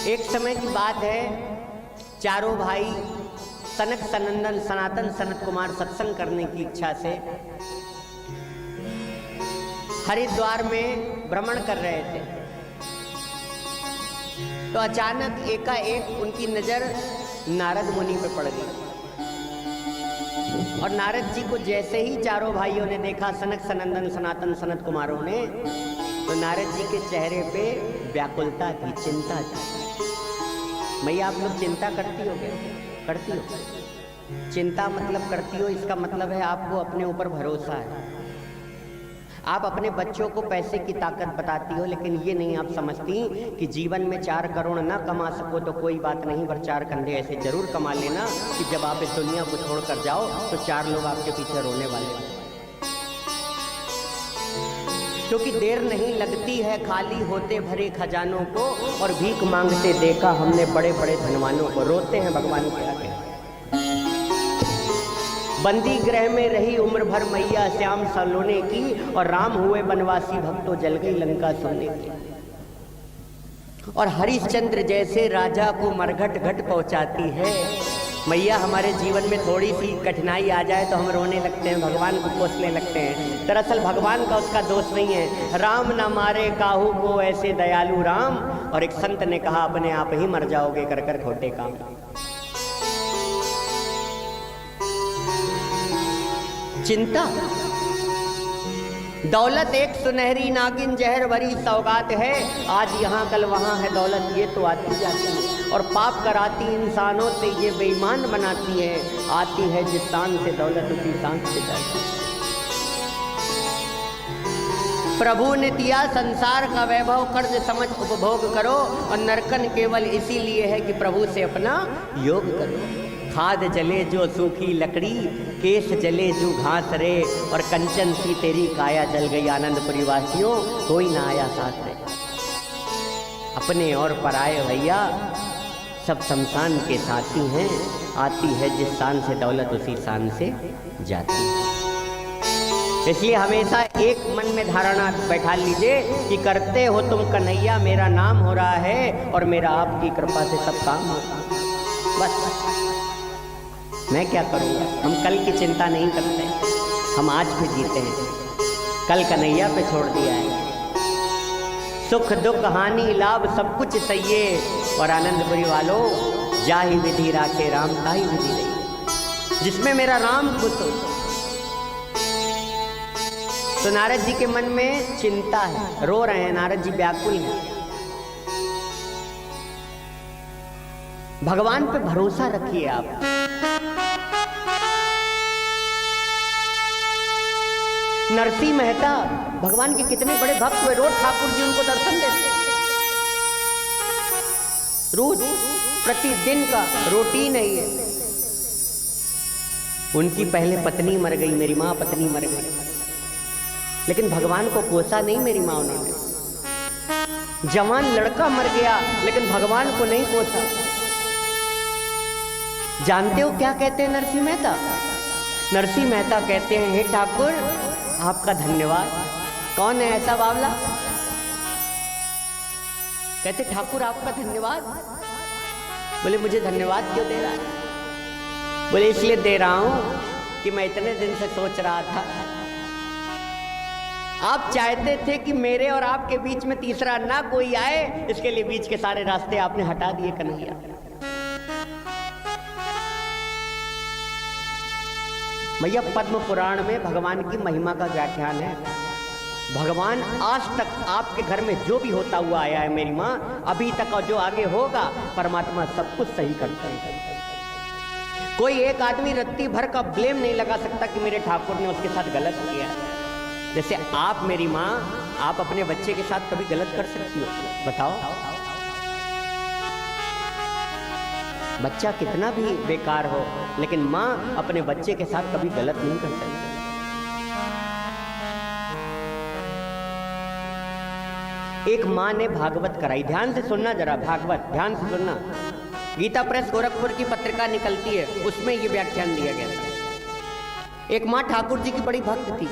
एक समय की बात है, चारों भाई सनक सनंदन सनातन सनत कुमार सत्संग करने की इच्छा से हरिद्वार में भ्रमण कर रहे थे। तो अचानक एकाएक उनकी नजर नारद मुनि पे पड़ गई और नारद जी को जैसे ही चारों भाइयों ने देखा, सनक सनंदन सनातन सनत कुमारों ने, तो नारद जी के चेहरे पे व्याकुलता थी, चिंता थी। मैया, आप लोग चिंता करती हो क्या? करती हो? चिंता मतलब करती हो, इसका मतलब है आपको अपने ऊपर भरोसा है। आप अपने बच्चों को पैसे की ताकत बताती हो, लेकिन ये नहीं आप समझती कि जीवन में 4 करोड़ ना कमा सको तो कोई बात नहीं, पर 4 कंधे ऐसे जरूर कमा लेना कि जब आप इस दुनिया को छोड़कर जाओ तो 4 लोग आपके पीछे रोने वाले हैं। क्योंकि देर नहीं लगती है खाली होते भरे खजानों को, और भीख मांगते देखा हमने बड़े बड़े धनवानों को। रोते हैं भगवान के आगे। बंदी गृह में रही उम्र भर मैया श्याम सलोने की, और राम हुए बनवासी भक्तों जल गई लंका सोने की। और हरिश्चंद्र जैसे राजा को मरघट घट पहुंचाती है मैया। हमारे जीवन में थोड़ी सी कठिनाई आ जाए तो हम रोने लगते हैं, भगवान को कोसने लगते हैं। दरअसल भगवान का उसका दोष नहीं है। राम न मारे काहू को ऐसे दयालु राम, और एक संत ने कहा अपने आप ही मर जाओगे कर कर खोटे काम। चिंता, दौलत एक सुनहरी नागिन जहर भरी सौगात है। आज यहाँ कल वहाँ है दौलत, ये तो आती जाती है और पाप कराती इंसानों से, ये बेईमान बनाती है। आती है जिस शान से दौलत उसी शान से जाती है। प्रभु ने दिया संसार का वैभव, कर्ज समझ उपभोग करो, और नरकन केवल इसीलिए है कि प्रभु से अपना योग करो। खाद जले जो सूखी लकड़ी, केश जले जो घास रे, और कंचन सी तेरी काया जल गई। आनंदपुरी वासियों, कोई ना आया साथ रे। अपने और पराए भैया सब शमशान के साथी हैं। आती है जिस शान से दौलत उसी शान से जाती है। इसलिए हमेशा एक मन में धारणा बैठा लीजिए कि करते हो तुम कन्हैया, मेरा नाम हो रहा है और मेरा आपकी कृपा से सब काम होता है। बस मैं क्या करूँगा? हम कल की चिंता नहीं करते, हम आज भी जीते हैं। कल कन्हैया पे छोड़ दिया है। सुख दुख हानि लाभ सब कुछ सहिए, और आनंदपुरी वालों, जाहि विधि राखे राम ताहि विधि रही। जिसमें मेरा राम खुश हो। तो नारद जी के मन में चिंता है, रो रहे हैं, नारद जी व्याकुल हैं। भगवान पे भरोसा रखिए आप। नरसिंह मेहता भगवान के कितने बड़े भक्त हुए। रोज ठाकुर जी उनको दर्शन देते, रोज प्रतिदिन का रूटीन है ये। उनकी पहले पत्नी मर गई, मेरी माँ पत्नी मर गई, लेकिन भगवान को कोसा नहीं मेरी माँ उन्होंने। जवान लड़का मर गया, लेकिन भगवान को नहीं कोसा। जानते हो क्या कहते हैं नरसिंह मेहता? नरसिंह मेहता कहते हैं, हे ठाकुर आपका धन्यवाद। कौन है ऐसा बावला? कहते ठाकुर आपका धन्यवाद। बोले मुझे धन्यवाद क्यों दे रहा है? बोले इसलिए दे रहा हूं कि मैं इतने दिन से सोच रहा था, आप चाहते थे कि मेरे और आपके बीच में तीसरा ना कोई आए, इसके लिए बीच के सारे रास्ते आपने हटा दिए कन्हैया। भैया पद्म पुराण में भगवान की महिमा का व्याख्यान है। भगवान आज तक आपके घर में जो भी होता हुआ आया है मेरी माँ, अभी तक और जो आगे होगा, परमात्मा सब कुछ सही करता है। कोई एक आदमी रत्ती भर का ब्लेम नहीं लगा सकता कि मेरे ठाकुर ने उसके साथ गलत किया। जैसे आप मेरी माँ, आप अपने बच्चे के साथ कभी गलत कर सकती हो? बताओ। बच्चा कितना भी बेकार हो, लेकिन माँ अपने बच्चे के साथ कभी गलत नहीं कर सकती। एक माँ ने भागवत कराई, ध्यान से सुनना जरा, भागवत ध्यान से सुनना। गीता प्रेस गोरखपुर की पत्रिका निकलती है, उसमें ये व्याख्यान दिया गया था। एक माँ ठाकुर जी की बड़ी भक्त थी।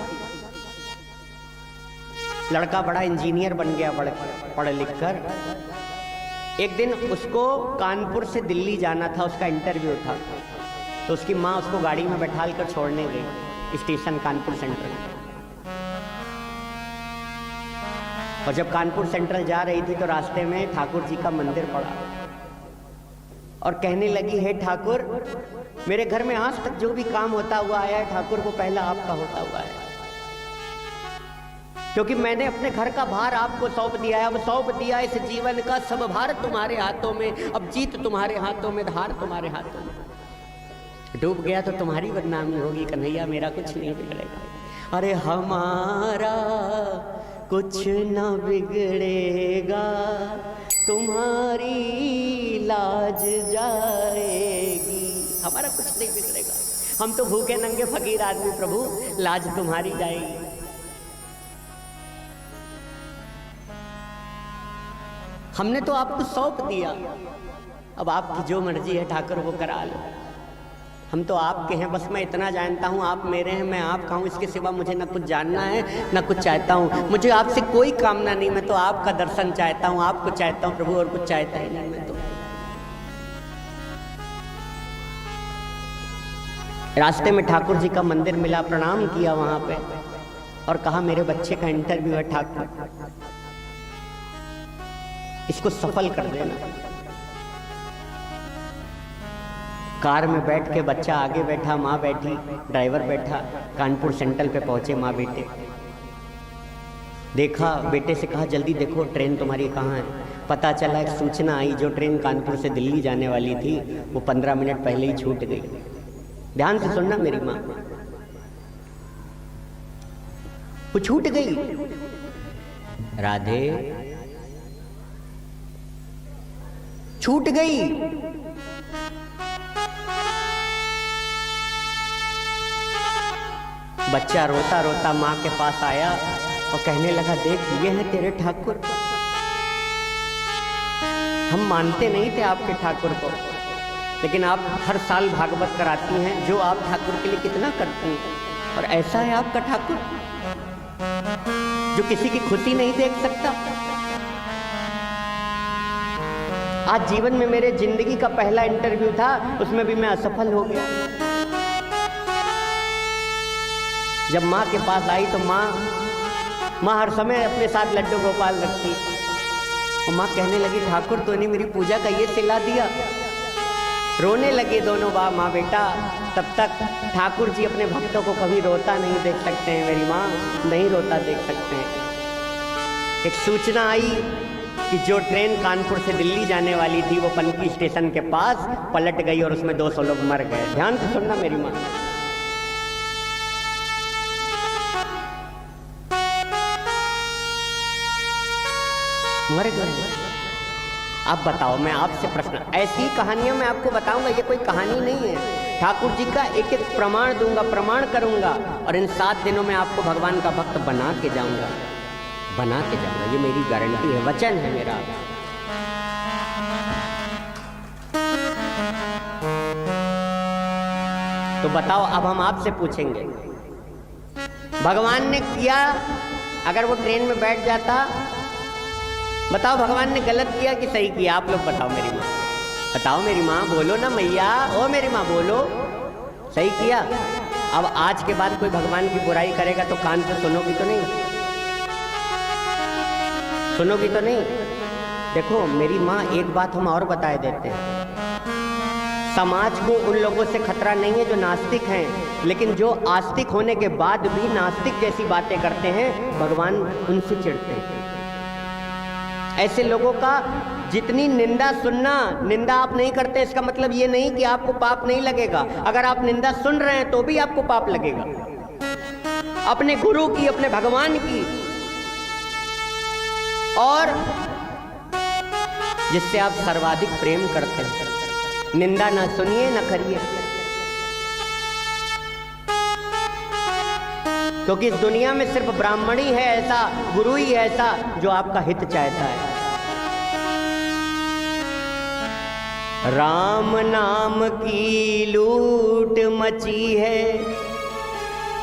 लड़का बड़ा इंजीनियर बन गया, पढ़ लिख कर। एक दिन उसको कानपुर से दिल्ली जाना था, उसका इंटरव्यू था, तो उसकी माँ उसको गाड़ी में बैठा कर छोड़ने गई स्टेशन कानपुर सेंट्रल। और जब कानपुर सेंट्रल जा रही थी तो रास्ते में ठाकुर जी का मंदिर पड़ा और कहने लगी, हे ठाकुर, मेरे घर में आज तक जो भी काम होता हुआ आया है ठाकुर, वो पहला आपका होता हुआ है, क्योंकि मैंने अपने घर का भार आपको सौंप दिया है। अब सौंप दिया इस जीवन का सब भार तुम्हारे हाथों में, अब जीत तुम्हारे हाथों में, हार तुम्हारे हाथों में। डूब गया तो तुम्हारी बदनामी होगी कन्हैया, मेरा कुछ नहीं बिगड़ेगा। अरे हमारा कुछ न बिगड़ेगा, तुम्हारी लाज जाएगी। हमारा कुछ नहीं बिगड़ेगा, हम तो भूखे नंगे फकीर आदमी प्रभु, लाज तुम्हारी जाएगी। हमने तो आपको सौंप दिया, अब आपकी जो मर्जी है ठाकुर वो करा लो। हम तो आपके हैं, बस मैं इतना जानता हूँ, आप मेरे हैं, मैं आपका हूँ, इसके सिवा मुझे ना कुछ जानना है ना कुछ चाहता हूँ। मुझे आपसे कोई कामना नहीं, मैं तो आपका दर्शन चाहता हूँ, आपको चाहता हूँ प्रभु, और कुछ चाहता ही नहीं मैं तो। रास्ते में ठाकुर जी का मंदिर मिला, प्रणाम किया वहां पे और कहा, मेरे बच्चे का इंटरव्यू है ठाकुर, इसको सफल कर देना। कार में बैठ के बच्चा आगे बैठा, माँ बैठी, ड्राइवर बैठा, कानपुर सेंट्रल पे पहुंचे माँ बेटे। देखा, बेटे से कहा, जल्दी देखो ट्रेन तुम्हारी कहाँ है। पता चला एक सूचना आई, जो ट्रेन कानपुर से दिल्ली जाने वाली थी वो 15 मिनट पहले ही छूट गई। ध्यान से सुनना मेरी माँ, वो छूट गई। राधे, छूट गई। बच्चा रोता रोता माँ के पास आया और कहने लगा, देख ये हैं तेरे ठाकुर। हम मानते नहीं थे आपके ठाकुर को, लेकिन आप हर साल भागवत कराती हैं, जो आप ठाकुर के लिए कितना करती हैं। और ऐसा है आपका ठाकुर जो किसी की खुशी नहीं देख सकता। आज जीवन में मेरे जिंदगी का पहला इंटरव्यू था, उसमें भी मैं असफल हो गया। जब माँ के पास आई तो माँ हर समय अपने साथ लड्डू गोपाल रखती, और माँ कहने लगी, ठाकुर तूने मेरी पूजा का ये सिला दिया। रोने लगे दोनों माँ बेटा। तब तक ठाकुर जी अपने भक्तों को कभी रोता नहीं देख सकते हैं, मेरी माँ नहीं रोता देख सकते हैं। एक सूचना आई कि जो ट्रेन कानपुर से दिल्ली जाने वाली थी वो पनकी स्टेशन के पास पलट गई और उसमें 200 लोग मर गए। ध्यान से सुनना मेरी माँ, मर गए। अब बताओ, मैं आपसे प्रश्न, ऐसी कहानियां मैं आपको बताऊंगा, ये कोई कहानी नहीं है। ठाकुर जी का एक एक प्रमाण दूंगा, प्रमाण करूंगा, और इन 7 दिनों में आपको भगवान का भक्त बना के जाऊंगा, बना के जाऊंगा। ये मेरी गारंटी है, वचन है मेरा। तो बताओ, अब हम आपसे पूछेंगे, भगवान ने किया, अगर वो ट्रेन में बैठ जाता, बताओ भगवान ने गलत किया कि सही किया? आप लोग बताओ मेरी माँ, बताओ मेरी माँ, बोलो ना मैया, ओ मेरी माँ बोलो, सही किया। अब आज के बाद कोई भगवान की बुराई करेगा तो कान से सुनोगी तो नहीं? सुनोगी तो नहीं? देखो मेरी माँ, एक बात हम और बताए देते हैं, समाज को उन लोगों से खतरा नहीं है जो नास्तिक हैं, लेकिन जो आस्तिक होने के बाद भी नास्तिक जैसी बातें करते हैं, भगवान उनसे चिढ़ते हैं। ऐसे लोगों का जितनी निंदा सुनना, निंदा आप नहीं करते इसका मतलब ये नहीं कि आपको पाप नहीं लगेगा। अगर आप निंदा सुन रहे हैं तो भी आपको पाप लगेगा, अपने गुरु की, अपने भगवान की, और जिससे आप सर्वाधिक प्रेम करते हैं। निंदा ना सुनिए ना करिए, क्योंकि इस दुनिया में सिर्फ ब्राह्मण ही है ऐसा, गुरु ही है ऐसा जो आपका हित चाहता है। राम नाम की लूट मची है,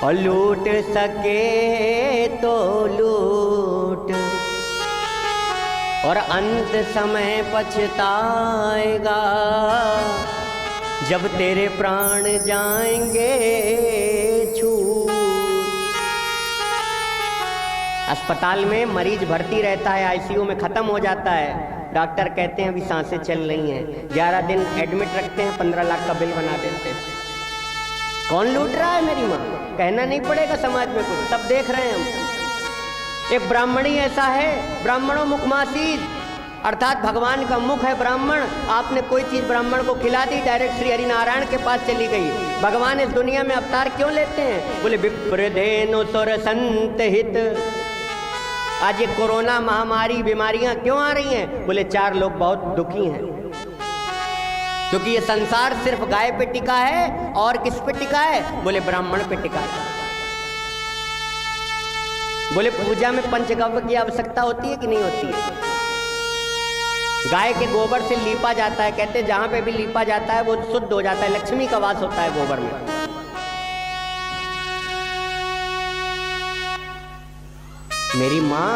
और लूट सके तो लूट, और अंत समय पछताएगा जब तेरे प्राण जाएंगे छूट। अस्पताल में मरीज भर्ती रहता है, आईसीयू में खत्म हो जाता है, डॉक्टर कहते हैं अभी सांसें चल रही हैं, 11 दिन एडमिट रखते हैं, 15 लाख का बिल बना देते हैं। कौन लूट रहा है मेरी माँ? कहना नहीं पड़ेगा समाज में कुछ, सब देख रहे हैं हम। एक ब्राह्मणी ऐसा है, ब्राह्मणों मुखमासीद, अर्थात भगवान का मुख है ब्राह्मण। आपने कोई चीज ब्राह्मण को खिला दी, डायरेक्ट श्री हरि नारायण के पास चली गई। भगवान इस दुनिया में अवतार क्यों लेते हैं? बोले विप्रधेनु सुर संत हित। आज ये कोरोना महामारी बीमारियां क्यों आ रही हैं? बोले 4 लोग बहुत दुखी हैं, क्योंकि ये संसार सिर्फ गाय पे टिका है। और किस पे टिका है? बोले ब्राह्मण पे टिका है। बोले पूजा में पंचगव्य की आवश्यकता होती है कि नहीं होती है? गाय के गोबर से लीपा जाता है, कहते हैं जहां पे भी लीपा जाता है वो शुद्ध हो जाता है, लक्ष्मी का वास होता है गोबर में। मेरी माँ,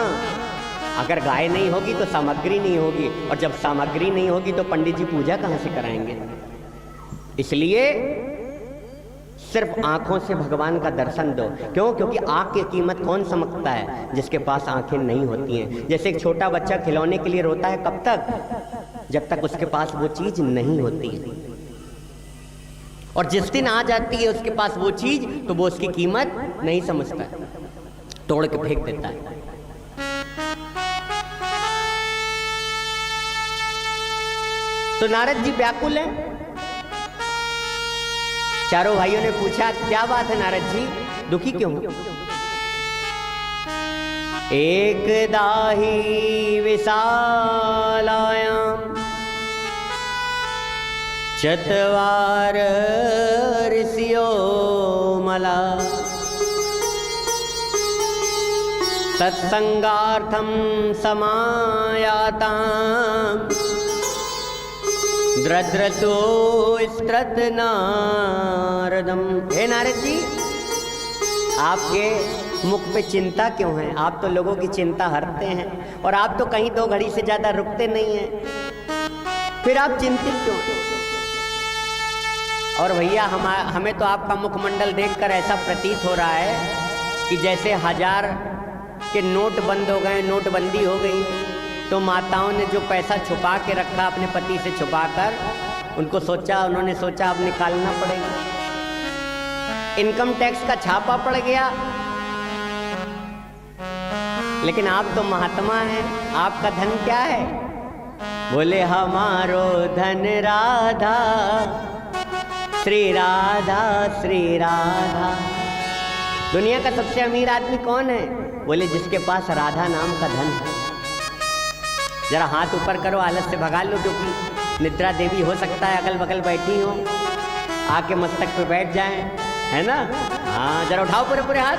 अगर गाय नहीं होगी तो सामग्री नहीं होगी, और जब सामग्री नहीं होगी तो पंडित जी पूजा कहां से कराएंगे? इसलिए सिर्फ आंखों से भगवान का दर्शन दो। क्यों? क्योंकि आंख की कीमत कौन समझता है? जिसके पास आंखें नहीं होती हैं। जैसे एक छोटा बच्चा खिलौने के लिए रोता है, कब तक? जब तक उसके पास वो चीज नहीं होती है। और जिस दिन आ जाती है उसके पास वो चीज, तो वो उसकी कीमत नहीं समझता है, तोड़ के फेंक देता है। तो नारद जी व्याकुल हैं। चारों भाइयों ने पूछा क्या बात है नारद जी, दुखी क्यों हो? एक दाही विशालायाम चत्वार ऋषियो मला सत्संगार्थम समायाताम द्रद्रतो स्त्रद नारदम। हे नारद जी, आपके मुख पे चिंता क्यों है? आप तो लोगों की चिंता हरते हैं, और आप तो कहीं 2 घड़ी से ज्यादा रुकते नहीं हैं, फिर आप चिंतित क्यों? और भैया हमें तो आपका मुखमंडल देखकर ऐसा प्रतीत हो रहा है कि जैसे 1000 के नोट बंद हो गए, नोटबंदी हो गई, तो माताओं ने जो पैसा छुपा के रखा अपने पति से छुपाकर, उन्होंने सोचा अब निकालना पड़ेगा। इनकम टैक्स का छापा पड़ गया। लेकिन आप तो महात्मा हैं, आपका धन क्या है? बोले हमारो धन राधा, श्री राधा श्री राधा। दुनिया का सबसे अमीर आदमी कौन है? बोले जिसके पास राधा नाम का धन है। जरा हाथ ऊपर करो, आलस से भगा लो, क्योंकि निद्रा देवी हो सकता है अगल बगल बैठी हो, आके मस्तक पे बैठ जाएं, है ना? हाँ, जरा उठाओ पूरे पूरे हाथ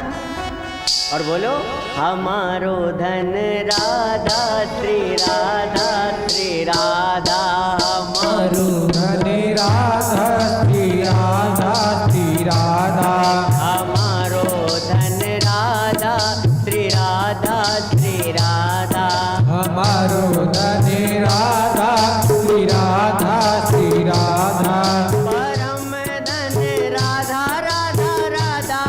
और बोलो हमारो धन राधा श्री राधा श्री राधा। हमारो धन राधा श्री राधा श्री राधा। हमारो धन राधा श्री राधा श्री राधा। हमारो धन राधा श्री राधा श्री राधा। परम धन राधा राधा राधा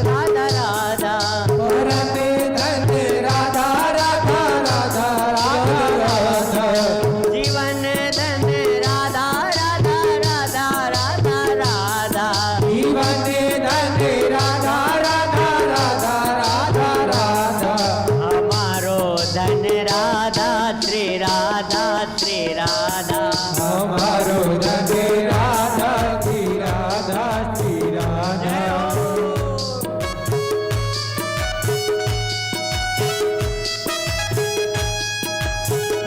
राधा राधा। परम धन राधा राधा राधा राधा राधा। जीवन धन राधा राधा राधा राधा राधा। जीवन धन राधा राधा राधा राधा राधा। हमारो धन राधा श्री राधा श्री राधा। हमारो धन राधा श्री राधा श्री राधा।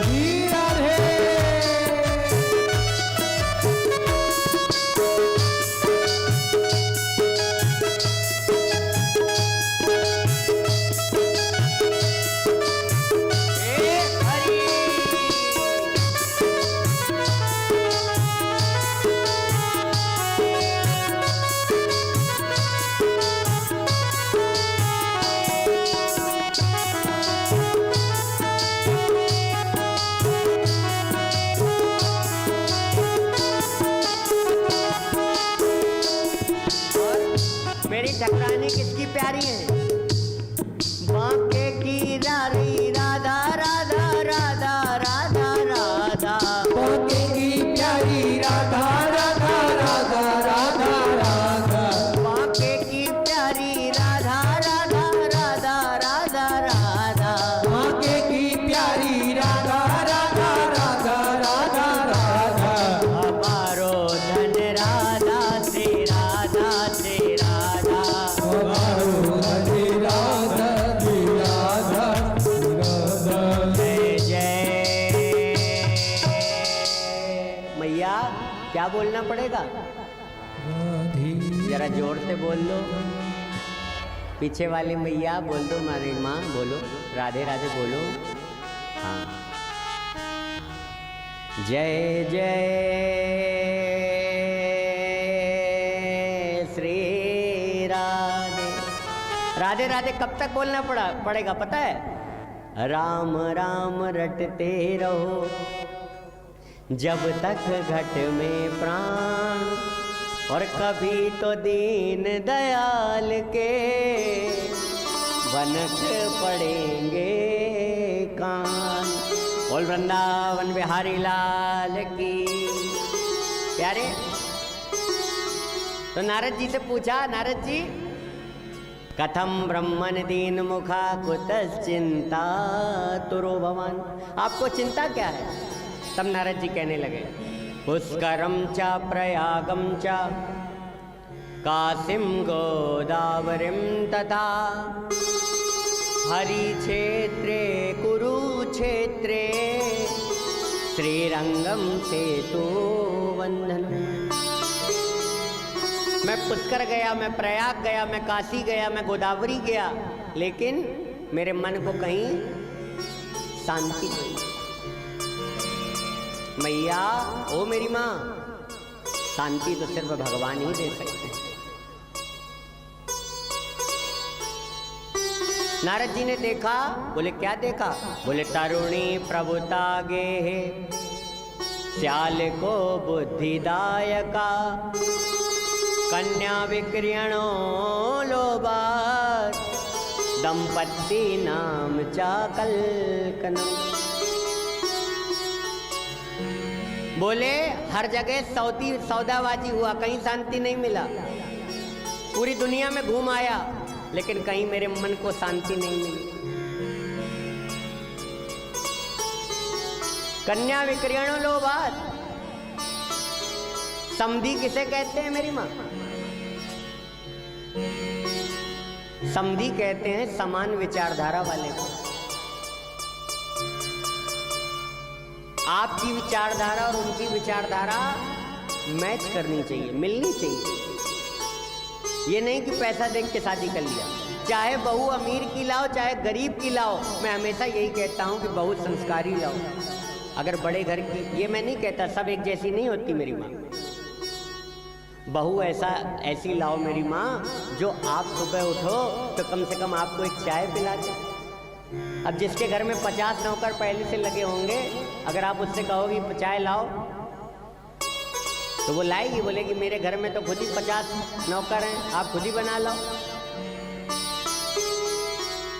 श्री राधे। हे हरि। ठकुरानी किसकी प्यारी है? बांके की रारी राधा राधा राधा राधा राधा, बांके की प्यारी राधा राधा राधा राधा राधा, बांके की प्यारी राधा राधा राधा राधा राधा, बांके की प्यारी राधा राधा राधा राधा राधा। हमारो धन राधा से राधा से राधा, हमारो हरे राधा श्री राधा श्री राधा। जय जय मैया। क्या बोलना पड़ेगा? राधे जरा जोर से बोल लो। पीछे वाली मैया बोल दो, हमारी माँ बोलो, राधे राधे बोलो। हाँ, जय जय श्री राधे। राधे राधे कब तक बोलना पड़ेगा पता है? राम राम रटते रहो जब तक घट में प्राण, और कभी तो दीन दयाल के बनक पड़ेंगे कान। बोल वृंदावन बिहारी लाल की। प्यारे, तो नारद जी से पूछा, नारद जी कथम ब्रह्मन दीन मुखा कुतश्चिंता तुरो भवान, आपको चिंता क्या है? तब नारद जी कहने लगे, पुष्करम च प्रयागम च काशीम गोदावरीम तथा हरि क्षेत्रे कुरुक्षेत्रे श्रीरंगम सेतु वंदनम। मैं पुष्कर गया, मैं प्रयाग गया, मैं काशी गया, मैं गोदावरी गया, लेकिन मेरे मन को कहीं शांति नहीं। मैया, ओ मेरी माँ, शांति तो सिर्फ भगवान ही दे सकते हैं। नारद जी ने देखा, बोले क्या देखा? बोले तरुणी प्रभुता गे है श्याल को बुद्धिदायका, कन्या विक्रियणो लोबार दंपत्ति नाम चाकलकनम। बोले हर जगह सौदाबाजी हुआ, कहीं शांति नहीं मिला। पूरी दुनिया में घूम आया, लेकिन कहीं मेरे मन को शांति नहीं मिली। कन्या विक्रियणो लोभात, समधी किसे कहते हैं मेरी माँ? समधी कहते हैं समान विचारधारा वाले को। आपकी विचारधारा और उनकी विचारधारा मैच करनी चाहिए, मिलनी चाहिए। ये नहीं कि पैसा देख के शादी कर लिया। चाहे बहू अमीर की लाओ, चाहे गरीब की लाओ, मैं हमेशा यही कहता हूँ कि बहू संस्कारी लाओ। अगर बड़े घर की, ये मैं नहीं कहता सब एक जैसी नहीं होती मेरी माँ। बहू ऐसी लाओ मेरी माँ, जो आप सुबह उठो तो कम से कम आपको एक चाय पिला दे। अब जिसके घर में 50 नौकर पहले से लगे होंगे, अगर आप उससे कहोगी चाय लाओ, तो वो लाएगी, बोलेगी मेरे घर में तो खुद ही 50 नौकर हैं, आप खुद ही बना लो।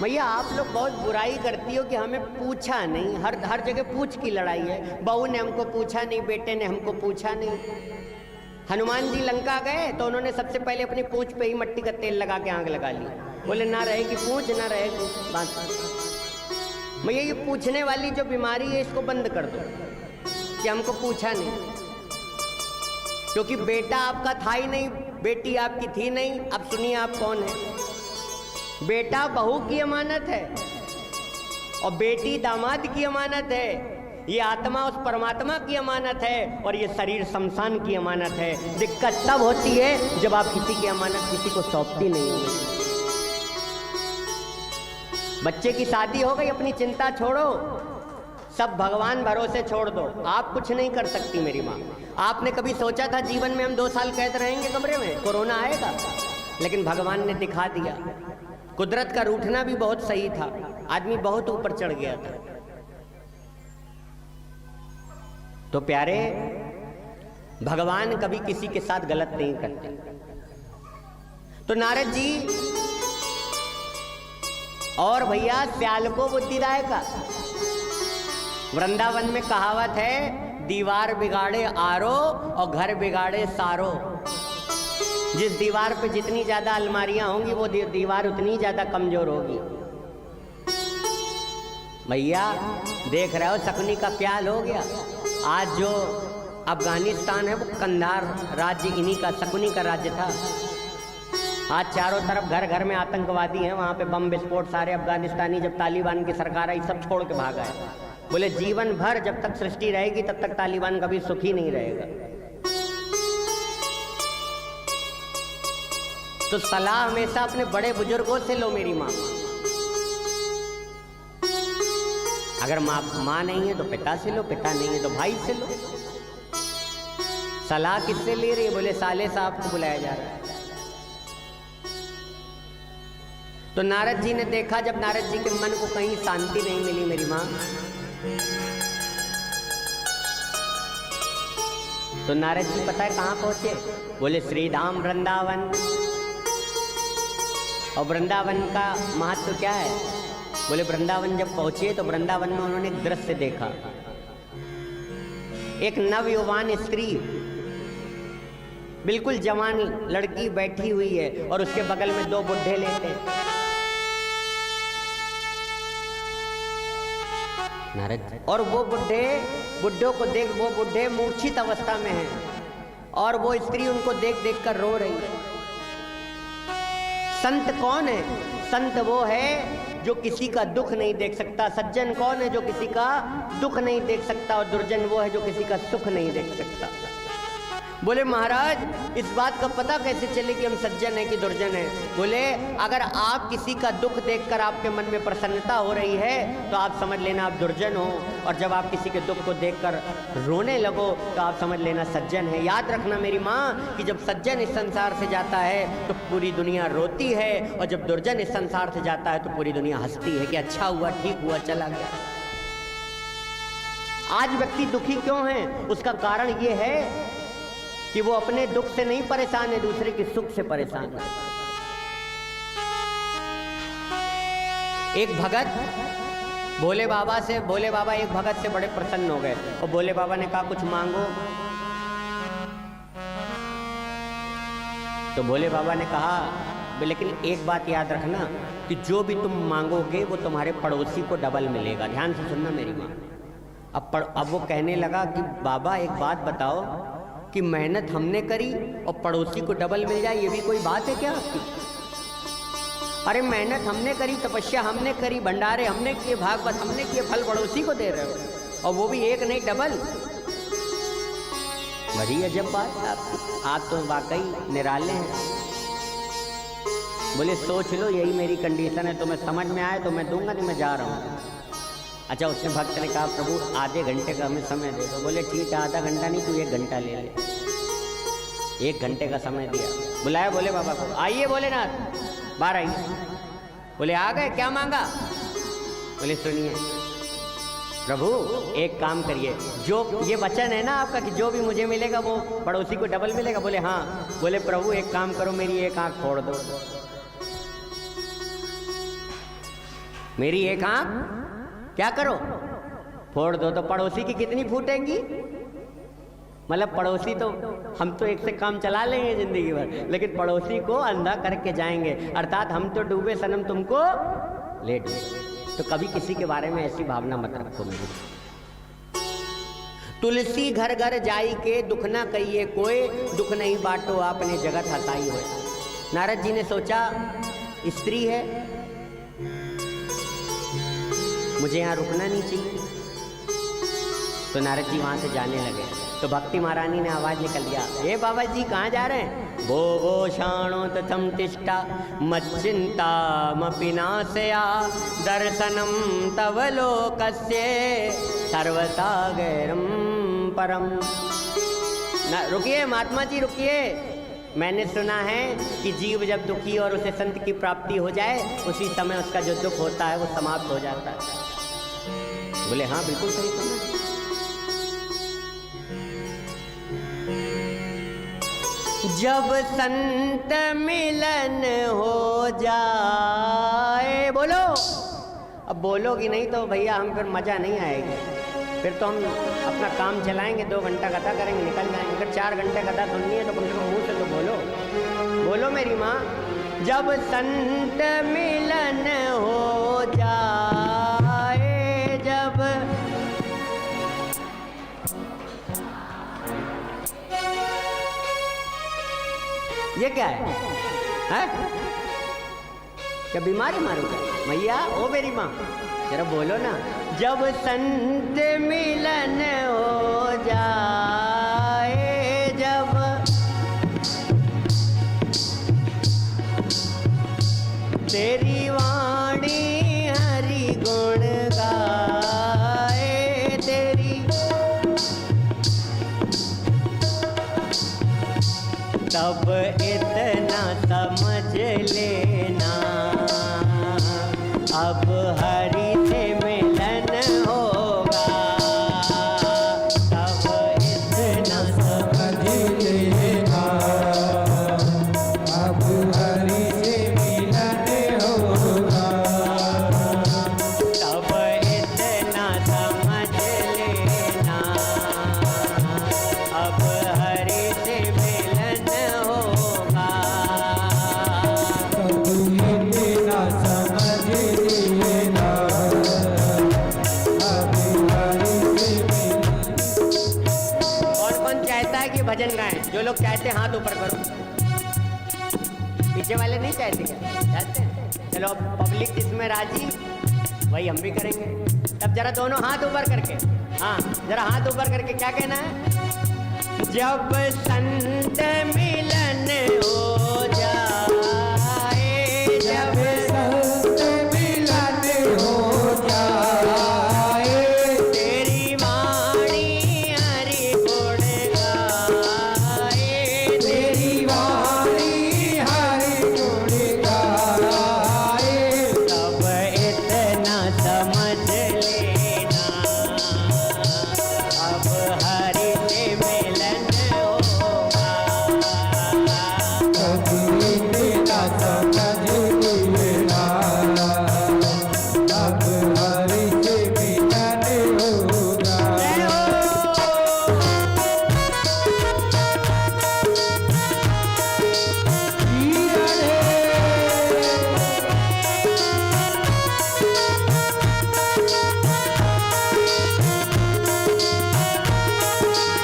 भैया, आप लोग बहुत बुराई करती हो कि हमें पूछा नहीं। हर जगह पूछ की लड़ाई है। बहू ने हमको पूछा नहीं, बेटे ने हमको पूछा नहीं। हनुमान जी लंका गए तो उन्होंने सबसे पहले अपनी पूंछ पे ही मट्टी का तेल लगा के आग लगा ली। बोले ना रहेगी पूंछ, ना रहेगी बात। भैया, ये पूछने वाली जो बीमारी है, इसको बंद कर दो कि हमको पूछा नहीं। क्योंकि बेटा आपका था ही नहीं, बेटी आपकी थी नहीं। अब सुनिए आप कौन है। बेटा बहू की अमानत है और बेटी दामाद की अमानत है। ये आत्मा उस परमात्मा की अमानत है और ये शरीर शमशान की अमानत है। दिक्कत तब होती है जब आप किसी की अमानत किसी को सौंपती नहीं हो। बच्चे की शादी हो गई, अपनी चिंता छोड़ो, सब भगवान भरोसे छोड़ दो। आप कुछ नहीं कर सकती मेरी माँ। आपने कभी सोचा था जीवन में हम 2 साल कैद रहेंगे कमरे में, कोरोना आएगा? लेकिन भगवान ने दिखा दिया। कुदरत का रूठना भी बहुत सही था, आदमी बहुत ऊपर चढ़ गया था। तो प्यारे, भगवान कभी किसी के साथ गलत नहीं करते। तो नारद जी और भैया स्याल को बुद्धिदायक का वृंदावन में कहावत है, दीवार बिगाड़े आरो और घर बिगाड़े सारो। जिस दीवार पे जितनी ज्यादा अलमारियां होंगी वो दीवार उतनी ज्यादा कमजोर होगी। भैया देख रहे हो शकुनी का क्या हाल हो गया। आज जो अफगानिस्तान है वो कंधार राज्य इन्हीं का, शकुनी का राज्य था। आज चारों तरफ घर घर में आतंकवादी हैं, वहां पे बम विस्फोट। सारे अफगानिस्तानी जब तालिबान की सरकार आई सब छोड़ के भागा है। बोले जीवन भर जब तक सृष्टि रहेगी तब तक तालिबान कभी सुखी नहीं रहेगा। तो सलाह हमेशा अपने बड़े बुजुर्गों से लो मेरी माँ। अगर माँ नहीं है तो पिता से लो, पिता नहीं है तो भाई से लो। सलाह किससे ले रही है? बोले साले साहब को बुलाया जा रहा है। तो नारद जी ने देखा, जब नारद जी के मन को कहीं शांति नहीं मिली मेरी माँ, तो नारद जी पता है कहां पहुंचे? बोले श्री धाम वृंदावन। और वृंदावन का महत्व क्या है? बोले वृंदावन जब पहुंचे तो वृंदावन में उन्होंने एक दृश्य देखा। एक नवयुवान स्त्री, बिल्कुल जवान लड़की बैठी हुई है और उसके बगल में दो बुढ़े लेटे हैं। नारद और वो बुढ़ों को देख, वो बुढ़े मूर्छित अवस्था में हैं और वो स्त्री उनको देख देख कर रो रही है। संत कौन है? संत वो है जो किसी का दुख नहीं देख सकता। सज्जन कौन है? जो किसी का दुख नहीं देख सकता। और दुर्जन वो है जो किसी का सुख नहीं देख सकता। बोले महाराज इस बात का पता कैसे चले कि हम सज्जन हैं कि दुर्जन हैं? बोले अगर आप किसी का दुख देखकर आपके मन में प्रसन्नता हो रही है तो आप समझ लेना आप दुर्जन हो, और जब आप किसी के दुख को देखकर रोने लगो तो आप समझ लेना सज्जन है। याद रखना मेरी माँ कि जब सज्जन इस संसार से जाता है तो पूरी दुनिया रोती है, और जब दुर्जन इस संसार से जाता है तो पूरी दुनिया हंसती है कि अच्छा हुआ, ठीक हुआ, चला गया। आज व्यक्ति दुखी क्यों है? उसका कारण ये है कि वो अपने दुख से नहीं परेशान है, दूसरे के सुख से परेशान है। एक भगत भोले बाबा एक भगत से बड़े प्रसन्न हो गए और भोले बाबा ने कहा कुछ मांगो। तो भोले बाबा ने कहा लेकिन एक बात याद रखना कि जो भी तुम मांगोगे वो तुम्हारे पड़ोसी को डबल मिलेगा। ध्यान से सुनना मेरी माँ। अब वो कहने लगा कि बाबा एक बात बताओ कि मेहनत हमने करी और पड़ोसी को डबल मिल जाए, ये भी कोई बात है क्या आपकी? अरे मेहनत हमने करी, तपस्या हमने करी, भंडारे हमने किए, भागवत हमने किए, फल पड़ोसी को दे रहे हो और वो भी एक नहीं डबल। बड़ी अजब बात है आपकी, आप तो वाकई निराले हैं। बोले सोच लो यही मेरी कंडीशन है, तुम्हें समझ में आए तो मैं दूंगा, नहीं मैं जा रहा हूँ। अच्छा उसने भक्त ने कहा प्रभु आधे घंटे का हमें समय दे दो। बोले ठीक है आधा घंटा नहीं तू 1 घंटा ले ले। 1 घंटे का समय दिया, बुलाया बोले बाबा को, आइए भोलेनाथ, बाहर आइए। बोले आ गए, क्या मांगा? बोले सुनिए प्रभु एक काम करिए, जो ये वचन है ना आपका कि जो भी मुझे मिलेगा वो पड़ोसी को डबल मिलेगा। बोले हाँ। बोले प्रभु एक काम करो, मेरी एक आंख फोड़ दो। मेरी एक आंख क्या करो? फोड़ दो। तो पड़ोसी की कितनी फूटेंगी? मतलब पड़ोसी तो हम तो एक से काम चला लेंगे जिंदगी भर, लेकिन पड़ोसी को अंधा करके जाएंगे। अर्थात हम तो डूबे सनम तुमको ले डूबे। तो कभी किसी के बारे में ऐसी भावना मत रखो मेरी। तुलसी घर घर जाई के दुख ना कहिए कोई, दुख नहीं बांटो आपने जगत हसाई हो। नारद जी ने सोचा स्त्री है, मुझे यहाँ रुकना नहीं चाहिए। तो नारद जी वहाँ से जाने लगे तो भक्ति महारानी ने आवाज निकल दिया, हे बाबा जी कहाँ जा रहे हैं? वो शाणो तथम तिष्ठा मच्चिंता मपिनाशया दर्शनम तव लोकस्य सर्वसागरम परम। रुकिए महात्मा जी रुकिए, मैंने सुना है कि जीव जब दुखी और उसे संत की प्राप्ति हो जाए उसी समय उसका जो दुख होता है वो समाप्त हो जाता है। बोले हाँ बिल्कुल सही सुना। जब संत मिलन हो जाए, बोलो। अब बोलोगी नहीं तो भैया हम फिर मजा नहीं आएगी, फिर तो हम अपना काम चलाएंगे, 2 घंटा कथा करेंगे, निकल जाएंगे। अगर 4 घंटे कथा सुननी है तो कम से कम मुंह से तो बोलो, बोलो मेरी माँ। जब संत मिलन हो जाए, जब ये क्या है? क्या बीमारी मारो क्या मैया? ओ मेरी माँ जरा बोलो ना। जब संत मिलन हो जाए, जब तेरी वाणी हरि गुण गाए, तेरी तब इतना समझ लेना, अब हरि से मिलन होगा, तब इतना समझ लेना, अब हरि से मिलन होगा, तब इतना समझ लेना, अब हरि से मिलन होगा, तब इतना समझ लेना, अब हरि से मिलन। कौन कौन चाहता है कि भजन गाएं? जो लोग चाहते हैं हाथ ऊपर करो। पीछे वाले नहीं चाहते क्या? चाहते हैं? चलो अब पब्लिक जिसमें राजी वही हम भी करेंगे। तब जरा दोनों हाथ ऊपर करके, हाँ जरा हाथ ऊपर करके क्या कहना है? जब संत मिलन हो जाए, जब संत मिलन हो जाए, तेरी वाणी हरि गुण गाए, तेरी वाणी हरि गुण गाए, तब इतना समझ लेना, अब हरि से मिलन होगा, तब इतना समझ लेना, अब हरि से मिलन होगा। जय हो।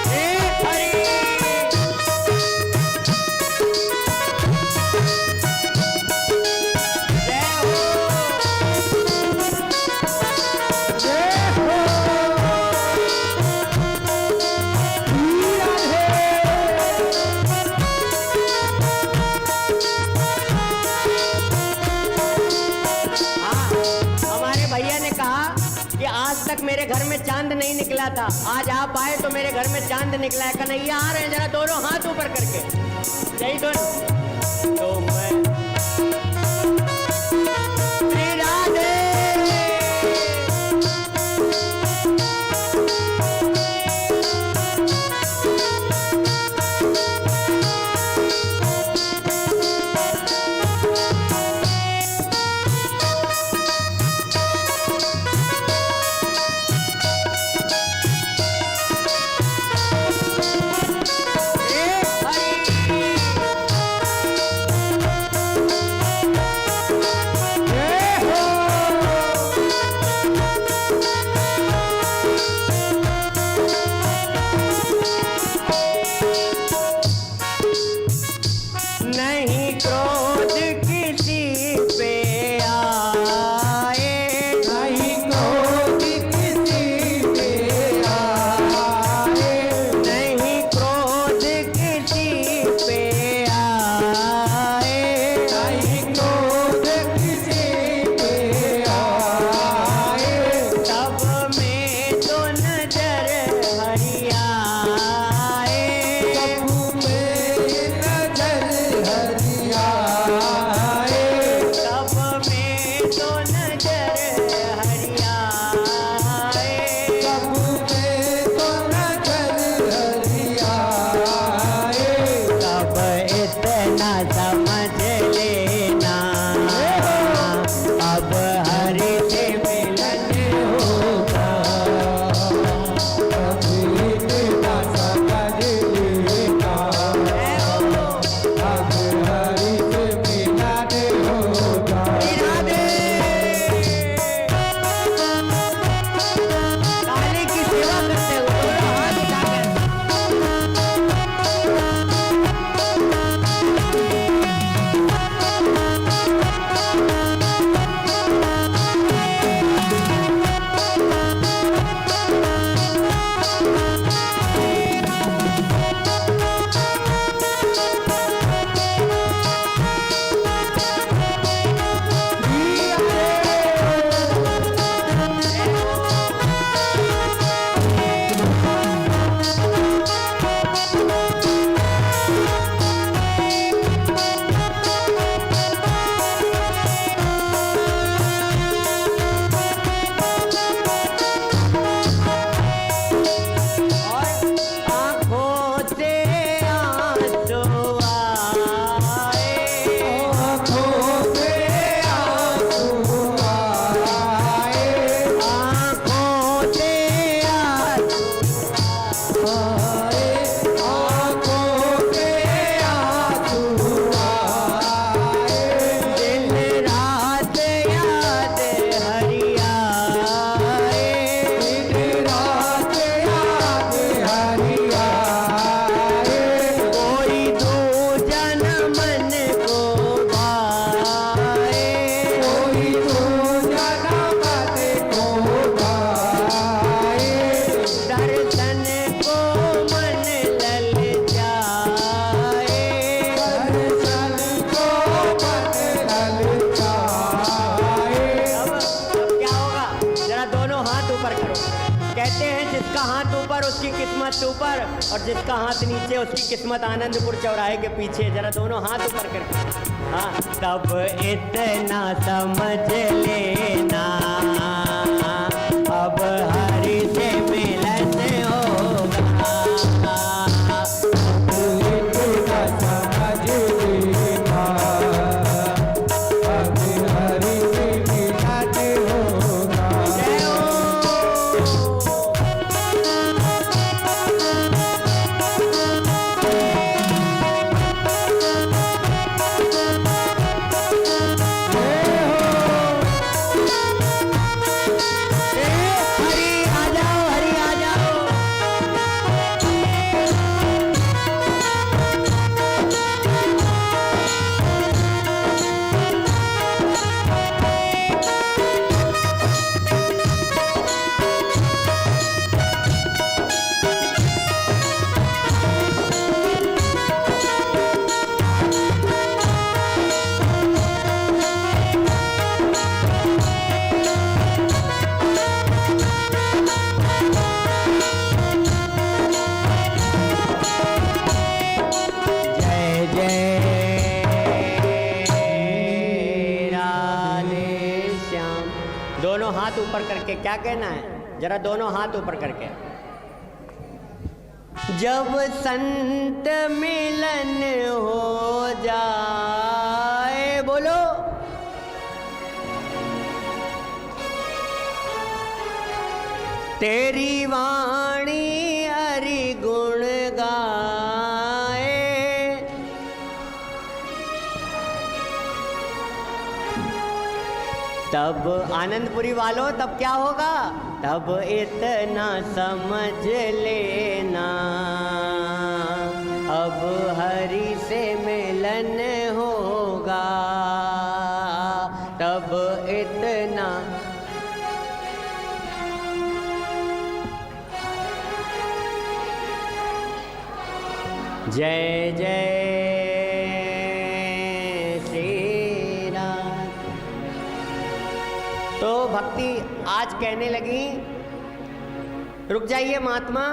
हे हरि। जय हो। जय हो। हाँ, हमारे भैया ने कहा कि आज तक मेरे घर में चांद नहीं निकला था, आज आप आए तो मेरे घर में चांद निकला है। कन्हैया आ रहे हैं, जरा दोनों हाथ ऊपर करके जय धुन। तो मैं श्री राधे। हे हरि। हाथ ऊपर और जिसका हाथ नीचे उसकी किस्मत आनंदपुर चौराहे के पीछे। जरा दोनों हाथ ऊपर करके, हाँ। तब इतना समझ लेना अब हरि से मिलन होगा। इतना समझ लेना अब हरि से मिलन होगा। जय हो। हरि आ जाओ, हरि आ जाओ। जय जय राधे श्याम। दोनों हाथ ऊपर करके क्या कहना है? जरा दोनों हाथ ऊपर करके। जब संत मिलन हो जाए, बोलो। तेरी वाणी हरि गुण गाए, तब आनंदपुरी वालों तब क्या होगा? तब इतना समझ लेना अब हरि से मिलन होगा। तब इतना जय जय श्री राम। तो भक्ति आज कहने लगी, रुक जाइए महात्मा,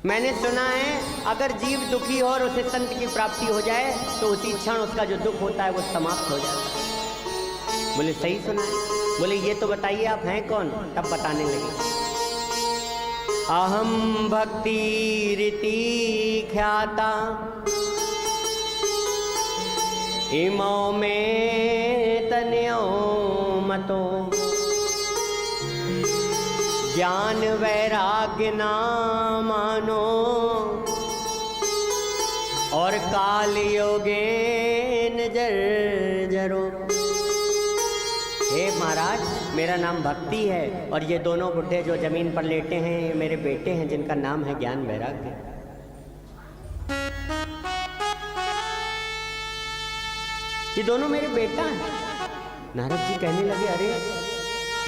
मैंने सुना है अगर जीव दुखी हो और उसे संत की प्राप्ति हो जाए तो उसी क्षण उसका जो दुख होता है वो समाप्त हो जाता है। बोले सही सुना है? बोले ये तो बताइए आप हैं कौन? तब बताने लगे, अहम भक्ति रीति ख्याता इमो में तन्यो मतो, ज्ञान वैराग्य ना मानो और काल योगेन जर्जरो। हे महाराज, मेरा नाम भक्ति है और ये दोनों बुढ़े जो जमीन पर लेटे हैं ये मेरे बेटे हैं जिनका नाम है ज्ञान वैराग्य। ये दोनों मेरे बेटा हैं। नारद जी कहने लगे, अरे ये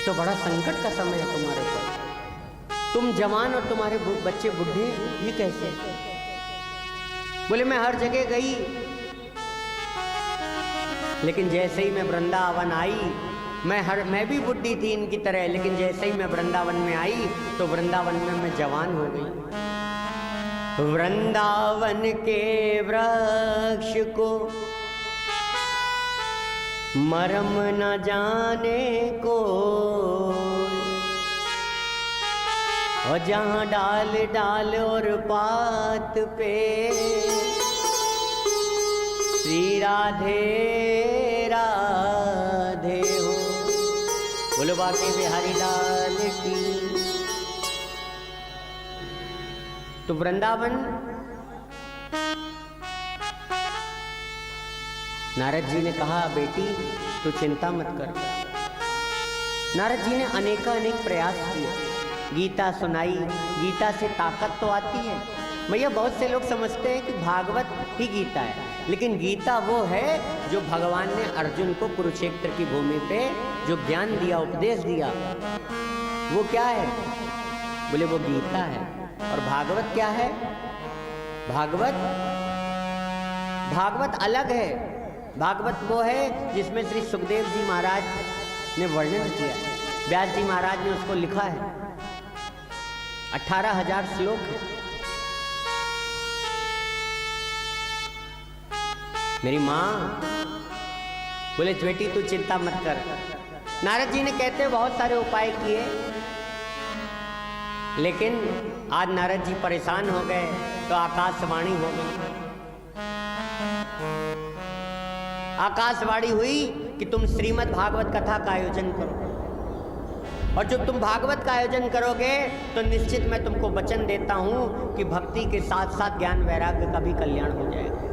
तो बड़ा संकट का समय है तुम्हारे ऊपर, तुम जवान और तुम्हारे बच्चे बुढ़े, ये कैसे? बोले मैं हर जगह गई, लेकिन जैसे ही मैं वृंदावन आई, मैं भी बुढ़ी थी इनकी तरह, लेकिन जैसे ही मैं वृंदावन में आई तो वृंदावन में मैं जवान हो गई। वृंदावन के वृक्ष को मरम न जाने को, और जहाँ डाल डाल और पात पे श्री राधे राधे हो। बोलो बाकी बिहारी लाल की। तो वृंदावन, नारद जी ने कहा, बेटी तू चिंता मत कर। नारद जी ने अनेक प्रयास किए, गीता सुनाई, गीता से ताकत तो आती है। भैया बहुत से लोग समझते हैं कि भागवत ही गीता है, लेकिन गीता वो है जो भगवान ने अर्जुन को कुरुक्षेत्र की भूमि पे जो ज्ञान दिया, उपदेश दिया, वो क्या है? बोले वो गीता है। और भागवत क्या है? भागवत अलग है। भागवत वो है जिसमें श्री सुखदेव जी महाराज ने वर्णन किया, व्यास जी महाराज ने उसको लिखा है। 18,000 श्लोक है। मेरी माँ बोले बेटी तू चिंता मत कर। नारद जी ने कहते बहुत सारे उपाय किए, लेकिन आज नारद जी परेशान हो गए तो आकाशवाणी हो गई। आकाशवाणी हुई कि तुम श्रीमद् भागवत कथा का आयोजन करो, और जब तुम भागवत का आयोजन करोगे तो निश्चित मैं तुमको वचन देता हूं कि भक्ति के साथ साथ ज्ञान वैराग्य का भी कल्याण हो जाएगा।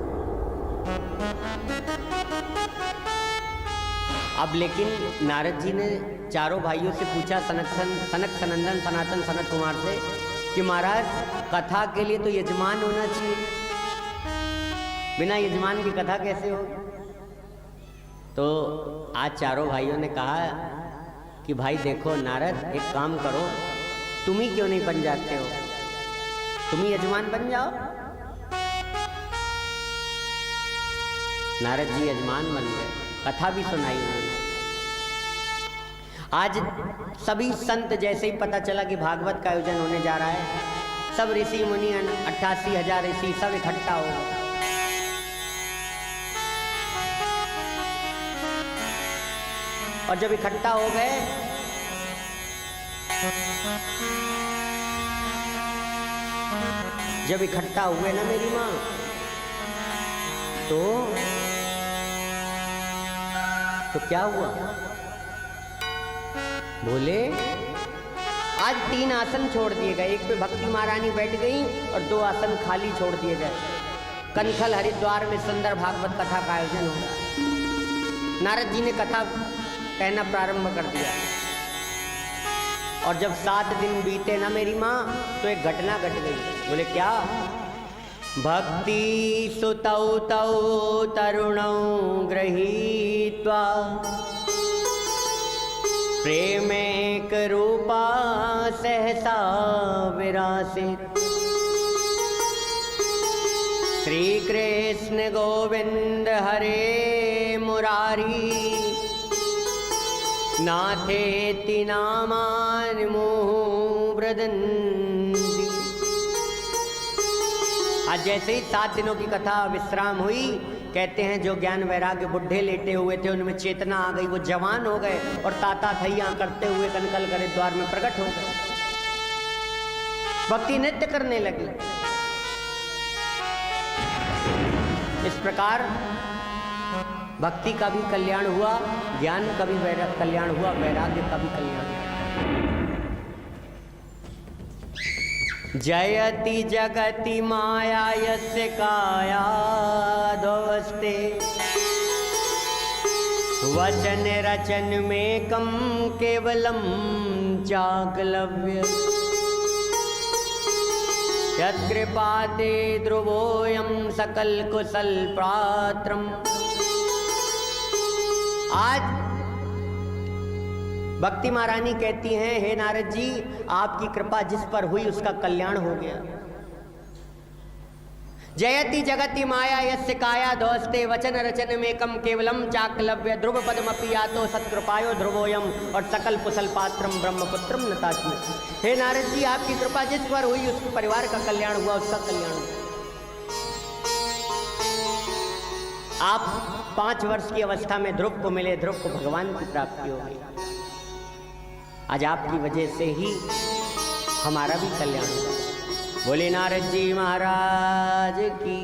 अब लेकिन नारद जी ने चारों भाइयों से पूछा, सनक सनंदन सनातन सनत कुमार से, कि महाराज कथा के लिए तो यजमान होना चाहिए, बिना यजमान की कथा कैसे होगी? तो आज चारों भाइयों ने कहा कि भाई देखो नारद, एक काम करो, तुम ही क्यों नहीं बन जाते हो, तुम ही यजमान बन जाओ। नारद जी यजमान बन गए, कथा भी सुनाई उन्होंने। आज सभी संत जैसे ही पता चला कि भागवत का आयोजन होने जा रहा है, सब ऋषि मुनि 88,000 ऋषि सब इकट्ठा हो गए। और जब इकट्ठा हो गए जब इकट्ठा हुए ना मेरी माँ, तो क्या हुआ? बोले आज 3 आसन छोड़ दिए गए, एक पे भक्ति महारानी बैठ गई और 2 आसन खाली छोड़ दिए गए। कनखल हरिद्वार में सुंदर भागवत कथा का आयोजन हो गया। नारद जी ने कथा कहना प्रारंभ कर दिया, और जब 7 दिन बीते ना मेरी माँ, तो एक घटना घट गई। बोले क्या? भक्ति सुतौ तौ तरुणौ गृहीत्वा प्रेमेक रूपा सहसा विरासित। श्री कृष्ण गोविंद हरे मुरारी नाथेति नामानि मुहुः ब्रदन्ति। आज जैसे ही 7 दिनों की कथा विश्राम हुई, कहते हैं जो ज्ञान वैराग्य बुढ़े लेटे हुए थे उनमें चेतना आ गई, वो जवान हो गए और ताता थैया करते हुए कनकल हरिद्वार में प्रकट हो गए, भक्ति नृत्य करने लगी। इस प्रकार भक्ति का भी कल्याण हुआ, ज्ञान का भी कल्याण हुआ, वैराग्य का भी कल्याण हुआ। जयति जगति माया यस्य काया दोस्ते वचन रचन में कम केवलम चाकलव्य। यत्कृपाते ध्रुवोऽयं सकल कुशल पात्रम। आज भक्ति महारानी कहती हैं, हे नारद जी, आपकी कृपा जिस पर हुई उसका कल्याण हो गया। जयति जगति माया यस्य काया दोस्ते वचन रचन में कम केवलम चाकलव्य। ध्रुव पदमपि यातो सत्कृपायो ध्रुवोयम और सकल कुशल पात्रम ब्रह्मपुत्रम नतास्मि। हे नारद जी, आपकी कृपा जिस पर हुई उसके परिवार का कल्याण हुआ, उसका कल्याण हुआ। आप 5 वर्ष की अवस्था में ध्रुव को मिले, ध्रुव को भगवान की प्राप्ति हो गई। आज आपकी वजह से ही हमारा भी कल्याण हुआ। बोले नारद जी महाराज की।